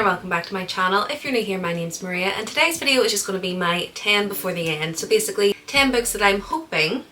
welcome back to my channel. If you're new here, my name's Maria and today's video is just going to be my 10 before the end. So basically 10 books that I'm hoping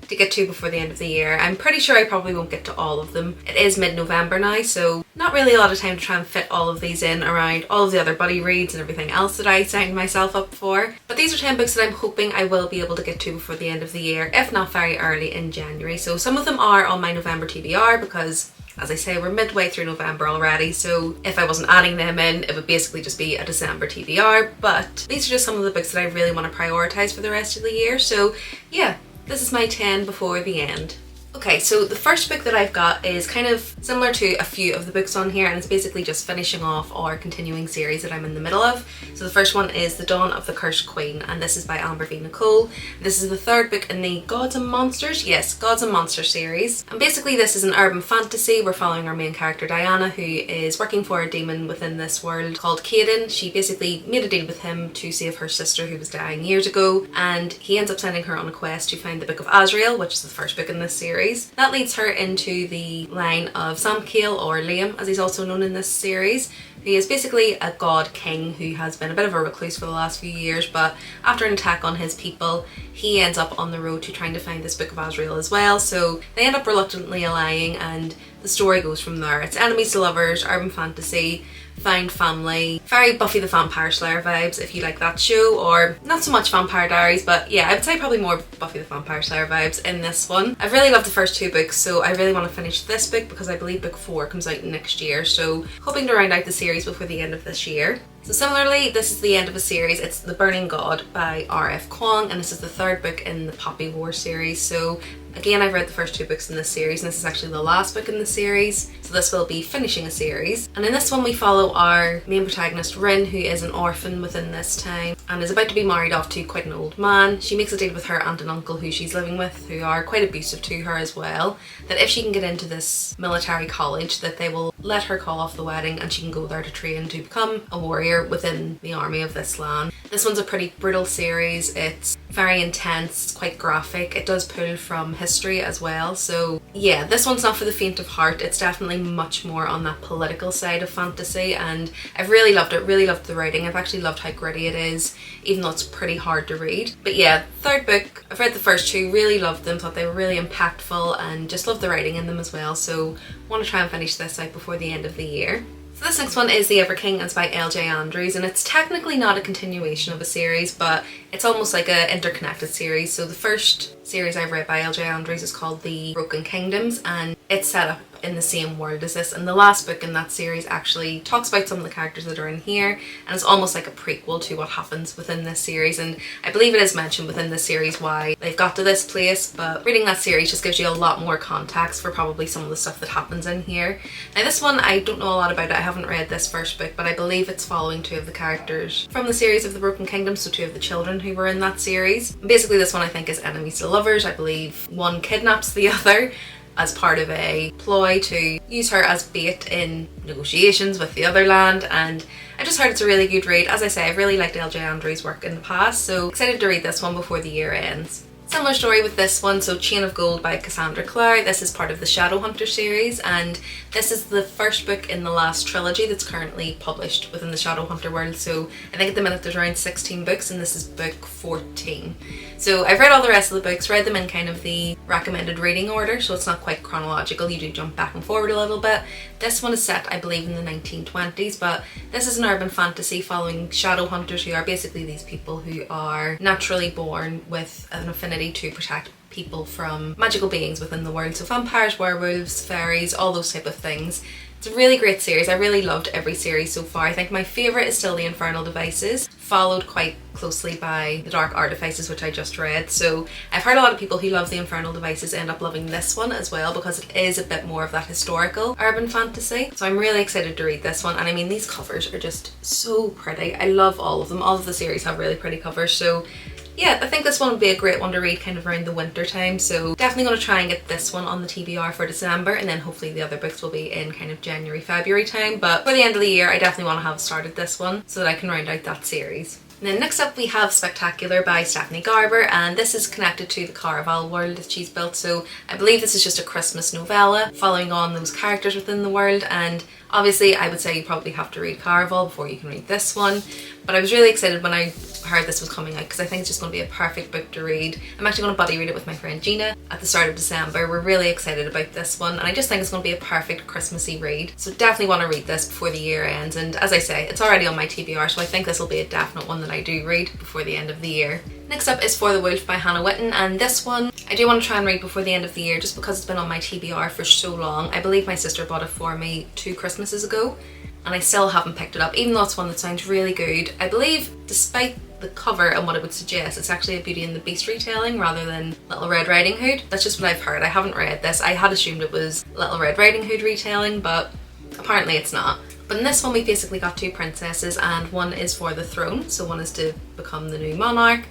to get to before the end of the year. I'm pretty sure I probably won't get to all of them. It is mid-November now, so not really a lot of time to try and fit all of these in around all of the other buddy reads and everything else that I signed myself up for. But these are 10 books that I'm hoping I will be able to get to before the end of the year, if not very early in January. So some of them are on my November TBR because, as I say, we're midway through November already, so if I wasn't adding them in, it would basically just be a December TBR. But these are just some of the books that I really want to prioritise for the rest of the year. So yeah, this is my 10 before the end. Okay, so the first book that I've got is kind of similar to a few of the books on here, and it's basically just finishing off our continuing series that I'm in the middle of. So the first one is The Dawn of the Cursed Queen, and this is by Amber V. Nicole. This is the third book in the Gods and Monsters, yes, Gods and Monsters series. And basically this is an urban fantasy. We're following our main character Diana, who is working for a demon within this world called Caden. She basically made a deal with him to save her sister who was dying years ago, and he ends up sending her on a quest to find the Book of Azrael, which is the first book in this series. That leads her into the line of Samhael, or Liam as he's also known in this series. He is basically a god king who has been a bit of a recluse for the last few years, but after an attack on his people, he ends up on the road to trying to find this Book of Azrael as well. So they end up reluctantly allying, and the story goes from there. It's enemies to lovers, urban fantasy, found family, very Buffy the Vampire Slayer vibes if you like that show, or not so much Vampire Diaries, but yeah, I would say probably more Buffy the Vampire Slayer vibes in this one. I've really loved the first two books, so I really want to finish this book because I believe book 4 comes out next year, so hoping to round out the series before the end of this year. So similarly, this is the end of a series. It's The Burning God by R.F. Kuang, and this is the third book in the Poppy War series. So again, I've read the first two books in this series, and this is actually the last book in the series. So this will be finishing a series. And in this one we follow our main protagonist Rin, who is an orphan within this time and is about to be married off to quite an old man. She makes a deal with her aunt and uncle who she's living with, who are quite abusive to her as well, that if she can get into this military college that they will let her call off the wedding and she can go there to train to become a warrior within the army of this land. This one's a pretty brutal series. It's very intense, it's quite graphic. It does pull from history as well. So yeah, this one's not for the faint of heart. It's definitely much more on that political side of fantasy, and I've really loved it, really loved the writing. I've actually loved how gritty it is, even though it's pretty hard to read. But yeah, third book, I've read the first two, really loved them, thought they were really impactful, and just loved the writing in them as well. So want to try and finish this out before the end of the year. So this next one is The Ever King, and it's by L.J. Andrews, and it's technically not a continuation of a series, but it's almost like an interconnected series. So the first series I've read by L.J. Andrews is called The Broken Kingdoms, and it's set up in the same world as this, and the last book in that series actually talks about some of the characters that are in here, and it's almost like a prequel to what happens within this series. And I believe it is mentioned within this series why they've got to this place, but reading that series just gives you a lot more context for probably some of the stuff that happens in here. Now this one, I don't know a lot about it. I haven't read this first book, but I believe it's following two of the characters from the series of The Broken Kingdom, so two of the children who were in that series. And basically this one I think is enemies to lovers. I believe one kidnaps the other as part of a ploy to use her as bait in negotiations with the other land, and I just heard it's a really good read. As I say, I've really liked L.J. Andrews' work in the past, so excited to read this one before the year ends. Similar story with this one, so Chain of Gold by Cassandra Clare. This is part of the Shadowhunter series, and this is the first book in the last trilogy that's currently published within the Shadowhunter world. So I think at the minute there's around 16 books, and this is book 14. So I've read all the rest of the books, read them in kind of the recommended reading order, so it's not quite chronological, you do jump back and forward a little bit. This one is set, I believe, in the 1920s, but this is an urban fantasy following Shadowhunters, who are basically these people who are naturally born with an affinity to protect people from magical beings within the world. So vampires, werewolves, fairies, all those type of things. It's a really great series. I really loved every series so far. I think my favourite is still The Infernal Devices, followed quite closely by The Dark Artifices, which I just read. So I've heard a lot of people who love The Infernal Devices end up loving this one as well, because it is a bit more of that historical urban fantasy. So I'm really excited to read this one, and I mean, these covers are just so pretty. I love all of them. All of the series have really pretty covers, so yeah, I think this one would be a great one to read kind of around the winter time, so definitely going to try and get this one on the TBR for December, and then hopefully the other books will be in kind of January, February time. But for the end of the year, I definitely want to have started this one so that I can round out that series. And then next up we have Spectacular by Stephanie Garber, and this is connected to the Caraval world that she's built. So I believe this is just a Christmas novella following on those characters within the world, and Obviously, I would say you probably have to read Caraval before you can read this one, but I was really excited when I heard this was coming out because I think it's just going to be a perfect book to read. I'm actually going to buddy read it with my friend Gina at the start of December. We're really excited about this one, and I just think it's going to be a perfect Christmassy read. So definitely want to read this before the year ends, and as I say, it's already on my TBR, so I think this will be a definite one that I do read before the end of the year. Next up is For the Wolf by Hannah Witten, and this one I do want to try and read before the end of the year just because it's been on my TBR for so long. I believe my sister bought it for me 2 Christmases ago, and I still haven't picked it up, even though it's one that sounds really good. I believe, despite the cover and what it would suggest, it's actually a Beauty and the Beast retelling rather than Little Red Riding Hood. That's just what I've heard. I haven't read this. I had assumed it was Little Red Riding Hood retelling, but apparently it's not. But in this one we basically got 2 princesses, and one is for the throne, so one is to become the new monarch,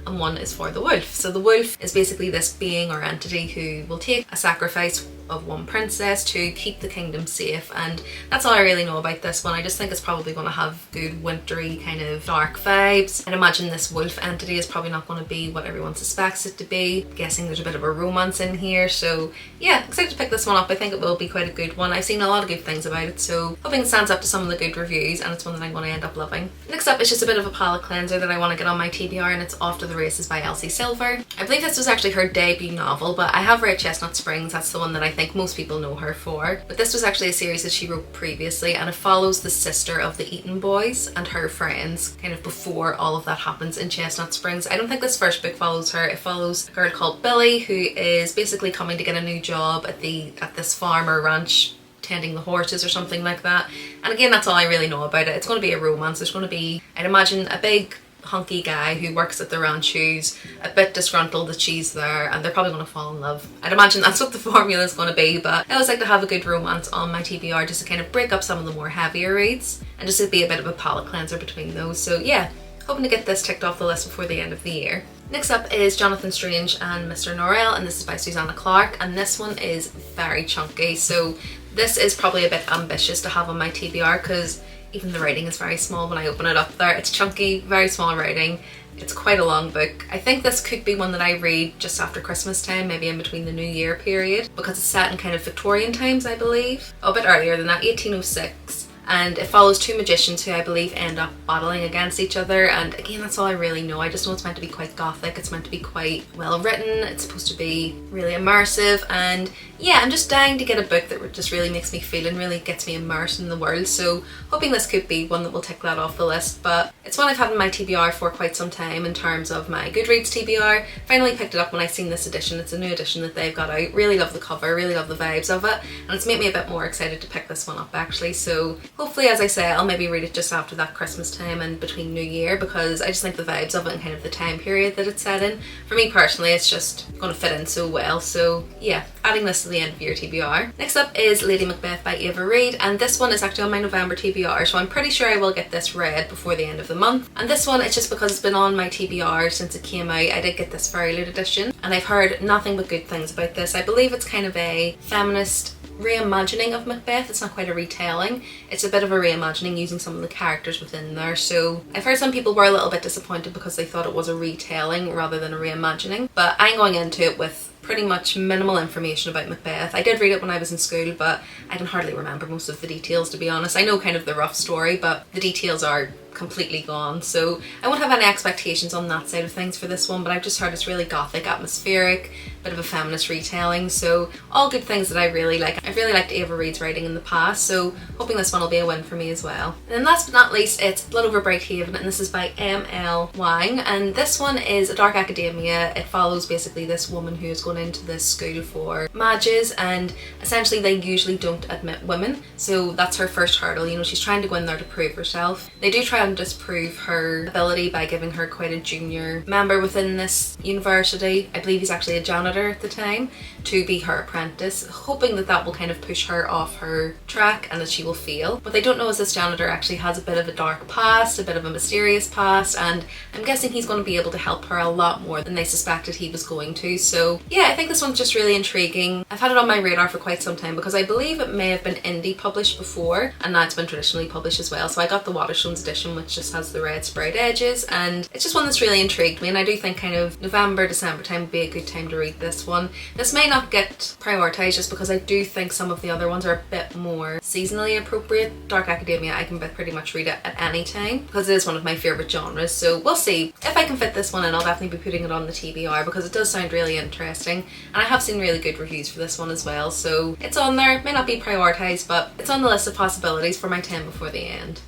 and one is for the wolf. So the wolf is basically this being or entity who will take a sacrifice of one princess to keep the kingdom safe, and that's all I really know about this one. I just think it's probably going to have good wintry kind of dark vibes. I'd imagine this wolf entity is probably not going to be what everyone suspects it to be. I'm guessing there's a bit of a romance in here, so yeah, excited to pick this one up. I think it will be quite a good one. I've seen a lot of good things about it, so hoping it stands up to some of the good reviews, and it's one that I'm going to end up loving. Next up is just a bit of a palette cleanser that I want to get on my TBR, and it's Off to the Races by Elsie Silver. I believe this was actually her debut novel, but I have read Chestnut Springs. That's the one that I think most people know her for. But this was actually a series that she wrote previously, and it follows the sister of the Eaton boys and her friends kind of before all of that happens in Chestnut Springs. I don't think this first book follows her. It follows a girl called Billy who is basically coming to get a new job at this farm or ranch, tending the horses or something like that. And again, that's all I really know about it. It's going to be a romance. There's going to be, I'd imagine, a big hunky guy who works at the ranch who's a bit disgruntled that she's there, and they're probably going to fall in love. I'd imagine that's what the formula is going to be, but I always like to have a good romance on my TBR just to kind of break up some of the more heavier reads and just to be a bit of a palette cleanser between those. So yeah, hoping to get this ticked off the list before the end of the year. Next up is Jonathan Strange and Mr. Norel, and this is by Susanna Clarke, and this one is very chunky. So this is probably a bit ambitious to have on my TBR because even the writing is very small when I open it up there. It's chunky, very small writing. It's quite a long book. I think this could be one that I read just after Christmas time, maybe in between the New Year period, because it's set in kind of Victorian times, I believe. Oh, a bit earlier than that, 1806. And it follows 2 magicians who I believe end up battling against each other, and again, that's all I really know. I just know it's meant to be quite gothic, it's meant to be quite well written, it's supposed to be really immersive, and yeah, I'm just dying to get a book that just really makes me feel and really gets me immersed in the world, so hoping this could be one that will tick that off the list. But it's one I've had in my TBR for quite some time in terms of my Goodreads TBR. Finally picked it up when I seen this edition. It's a new edition that they've got out. Really love the cover, really love the vibes of it, and it's made me a bit more excited to pick this one up actually. So hopefully, as I say, I'll maybe read it just after that Christmas time and between New Year, because I just think the vibes of it and kind of the time period that it's set in, for me personally, it's just going to fit in so well. So yeah, adding this to the end of your TBR. Next up is Lady Macbeth by Ava Reid, and this one is actually on my November TBR, so I'm pretty sure I will get this read before the end of the month. And this one, it's just because it's been on my TBR since it came out. I did get this very late edition, and I've heard nothing but good things about this. I believe it's kind of a feminist reimagining of Macbeth. It's not quite a retelling, it's a bit of a reimagining using some of the characters within there. So I've heard some people were a little bit disappointed because they thought it was a retelling rather than a reimagining, but I'm going into it with pretty much minimal information about Macbeth. I did read it when I was in school, but I can hardly remember most of the details, to be honest. I know kind of the rough story, but the details are completely gone, so I won't have any expectations on that side of things for this one, but I've just heard it's really gothic, atmospheric, bit of a feminist retelling, so all good things that I really like. I've really liked Ava Reid's writing in the past, so hoping this one will be a win for me as well. And then last but not least, it's Blood Over Bright Haven, and this is by M.L. Wang, and this one is a dark academia. It follows basically this woman who is going into this school for mages, and essentially they usually don't admit women, so that's her first hurdle. You know, she's trying to go in there to prove herself. They do try and disprove her ability by giving her quite a junior member within this university, I believe he's actually a janitor at the time, to be her apprentice, hoping that that will kind of push her off her track and that she will fail. What they don't know is this janitor actually has a bit of a dark past, a bit of a mysterious past, and I'm guessing he's going to be able to help her a lot more than they suspected he was going to. So yeah, I think this one's just really intriguing. I've had it on my radar for quite some time because I believe it may have been indie published before, and now it's been traditionally published as well. So I got the Waterstones edition, edition which just has the red sprayed edges, and it's just one that's really intrigued me, and I do think kind of November, December time would be a good time to read this one. This may not get prioritised just because I do think some of the other ones are a bit more seasonally appropriate. Dark Academia, I can pretty much read it at any time because it is one of my favourite genres, so we'll see. If I can fit this one in, I'll definitely be putting it on the TBR because it does sound really interesting, and I have seen really good reviews for this one as well, so it's on there. It may not be prioritised, but it's on the list of possibilities for my 10 before the end.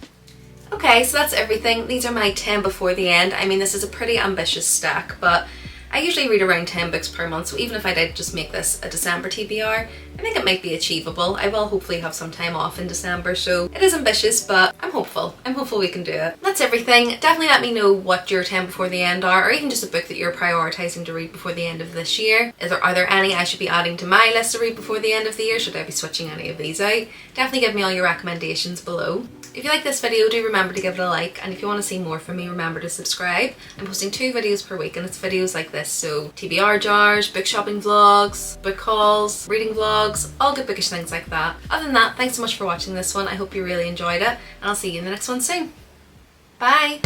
Okay, so that's everything. These are my 10 before the end. I mean, this is a pretty ambitious stack, but I usually read around 10 books per month, so even if I did just make this a December TBR, I think it might be achievable. I will hopefully have some time off in December, so it is ambitious, but I'm hopeful. I'm hopeful we can do it. That's everything. Definitely let me know what your 10 before the end are, or even just a book that you're prioritising to read before the end of this year. Are there any I should be adding to my list to read before the end of the year? Should I be switching any of these out? Definitely give me all your recommendations below. If you like this video, do remember to give it a like, and if you want to see more from me, remember to subscribe. I'm posting 2 videos per week, and it's videos like this, so TBR jars, book shopping vlogs, book hauls, reading vlogs, all good bookish things like that. Other than that, thanks so much for watching this one. I hope you really enjoyed it, and I'll see you in the next one soon. Bye!